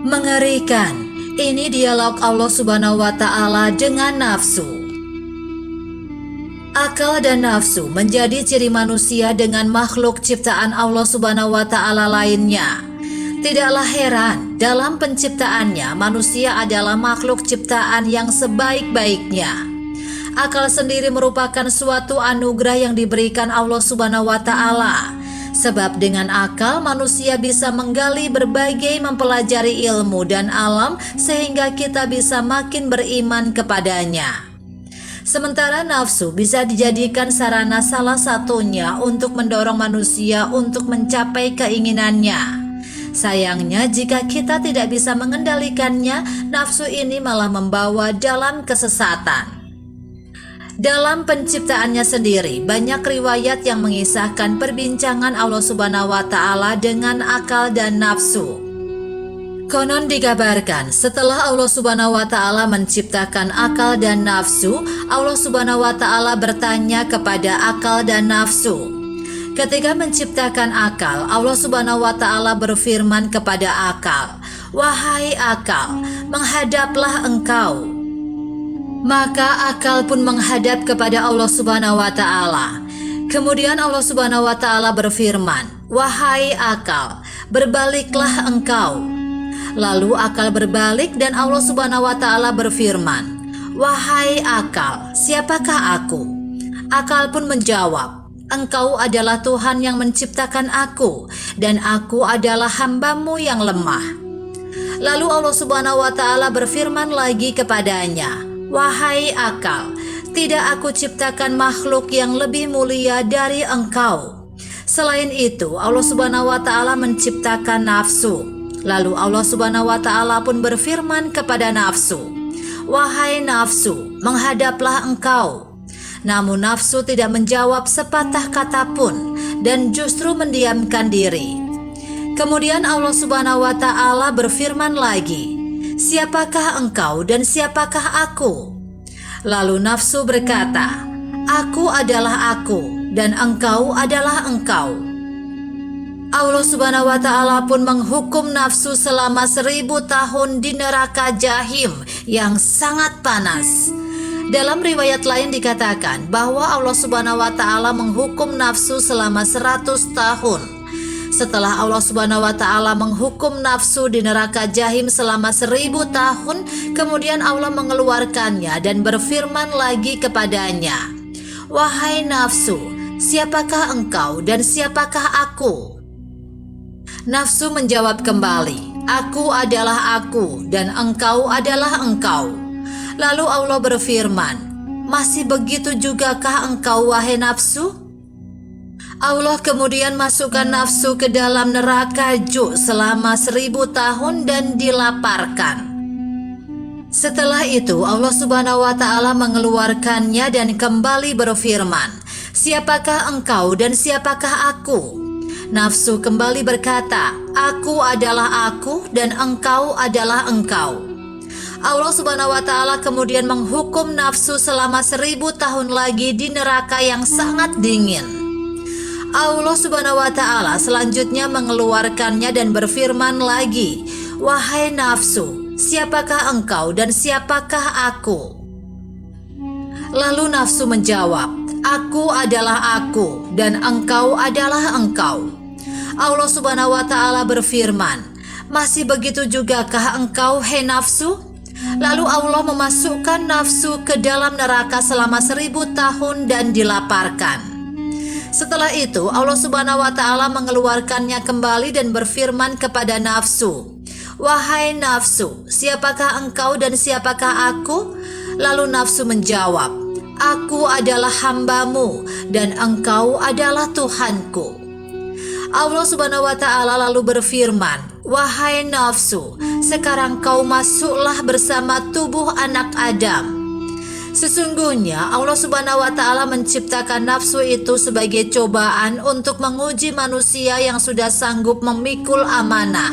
Mengerikan. Ini dialog Allah Subhanahu wa Ta'ala dengan nafsu. Akal dan nafsu menjadi ciri manusia dengan makhluk ciptaan Allah Subhanahu wa Ta'ala lainnya. Tidaklah heran, dalam penciptaannya manusia adalah makhluk ciptaan yang sebaik-baiknya. Akal sendiri merupakan suatu anugerah yang diberikan Allah Subhanahu wa Ta'ala. Sebab dengan akal manusia bisa menggali berbagai mempelajari ilmu dan alam sehingga kita bisa makin beriman kepadanya. Sementara nafsu bisa dijadikan sarana salah satunya untuk mendorong manusia untuk mencapai keinginannya. Sayangnya jika kita tidak bisa mengendalikannya, nafsu ini malah membawa dalam kesesatan. Dalam penciptaannya sendiri, banyak riwayat yang mengisahkan perbincangan Allah Subhanahu wa Ta'ala dengan akal dan nafsu. Konon dikabarkan, setelah Allah Subhanahu wa Ta'ala menciptakan akal dan nafsu, Allah Subhanahu wa Ta'ala bertanya kepada akal dan nafsu. Ketika menciptakan akal, Allah Subhanahu wa Ta'ala berfirman kepada akal, "Wahai akal, menghadaplah engkau." Maka akal pun menghadap kepada Allah Subhanahu wa Ta'ala. Kemudian Allah Subhanahu wa Ta'ala berfirman, "Wahai akal, berbaliklah engkau." Lalu akal berbalik dan Allah Subhanahu wa Ta'ala berfirman, "Wahai akal, siapakah aku?" Akal pun menjawab, "Engkau adalah Tuhan yang menciptakan aku, dan aku adalah hamba-Mu yang lemah." Lalu Allah Subhanahu wa Ta'ala berfirman lagi kepadanya, "Wahai akal, tidak aku ciptakan makhluk yang lebih mulia dari engkau." Selain itu, Allah Subhanahu wa Ta'ala menciptakan nafsu. Lalu Allah Subhanahu wa Ta'ala pun berfirman kepada nafsu, "Wahai nafsu, menghadaplah engkau." Namun nafsu tidak menjawab sepatah kata pun dan justru mendiamkan diri. Kemudian Allah Subhanahu wa Ta'ala berfirman lagi, "Siapakah engkau dan siapakah aku?" Lalu nafsu berkata, "Aku adalah aku dan engkau adalah engkau." Allah Subhanahu wa Ta'ala pun menghukum nafsu selama 1000 tahun di neraka Jahim yang sangat panas. Dalam riwayat lain dikatakan bahwa Allah Subhanahu wa Ta'ala menghukum nafsu selama 100 tahun. Setelah Allah Subhanahu wa Ta'ala menghukum nafsu di neraka Jahim selama 1000 tahun, kemudian Allah mengeluarkannya dan berfirman lagi kepadanya, "Wahai nafsu, siapakah engkau dan siapakah aku?" Nafsu menjawab kembali, "Aku adalah aku dan engkau adalah engkau." Lalu Allah berfirman, "Masih begitu jugakah engkau, wahai nafsu?" Allah kemudian masukkan nafsu ke dalam neraka Ju selama 1000 tahun dan dilaparkan. Setelah itu Allah Subhanahu wa Ta'ala mengeluarkannya dan kembali berfirman, "Siapakah engkau dan siapakah aku?" Nafsu kembali berkata, "Aku adalah aku dan engkau adalah engkau." Allah Subhanahu wa Ta'ala kemudian menghukum nafsu selama 1000 tahun lagi di neraka yang sangat dingin. Allah Subhanahu wa Ta'ala selanjutnya mengeluarkannya dan berfirman lagi, "Wahai nafsu, siapakah engkau dan siapakah aku?" Lalu nafsu menjawab, "Aku adalah aku dan engkau adalah engkau." Allah Subhanahu wa Ta'ala berfirman, "Masih begitu jugakah engkau, hai nafsu?" Lalu Allah memasukkan nafsu ke dalam neraka selama 1000 tahun dan dilaparkan. Setelah itu Allah Subhanahu wa Ta'ala mengeluarkannya kembali dan berfirman kepada nafsu, "Wahai nafsu, siapakah engkau dan siapakah aku?" Lalu nafsu menjawab, "Aku adalah hamba-Mu dan engkau adalah Tuhanku." Allah Subhanahu wa Ta'ala lalu berfirman, "Wahai nafsu, sekarang kau masuklah bersama tubuh anak Adam." Sesungguhnya Allah Subhanahu wa Ta'ala menciptakan nafsu itu sebagai cobaan untuk menguji manusia yang sudah sanggup memikul amanah.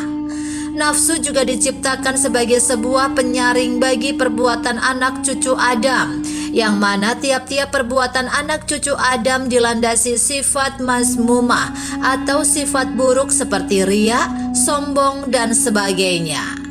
Nafsu juga diciptakan sebagai sebuah penyaring bagi perbuatan anak cucu Adam, yang mana tiap-tiap perbuatan anak cucu Adam dilandasi sifat mazmumah atau sifat buruk seperti riya, sombong, dan sebagainya.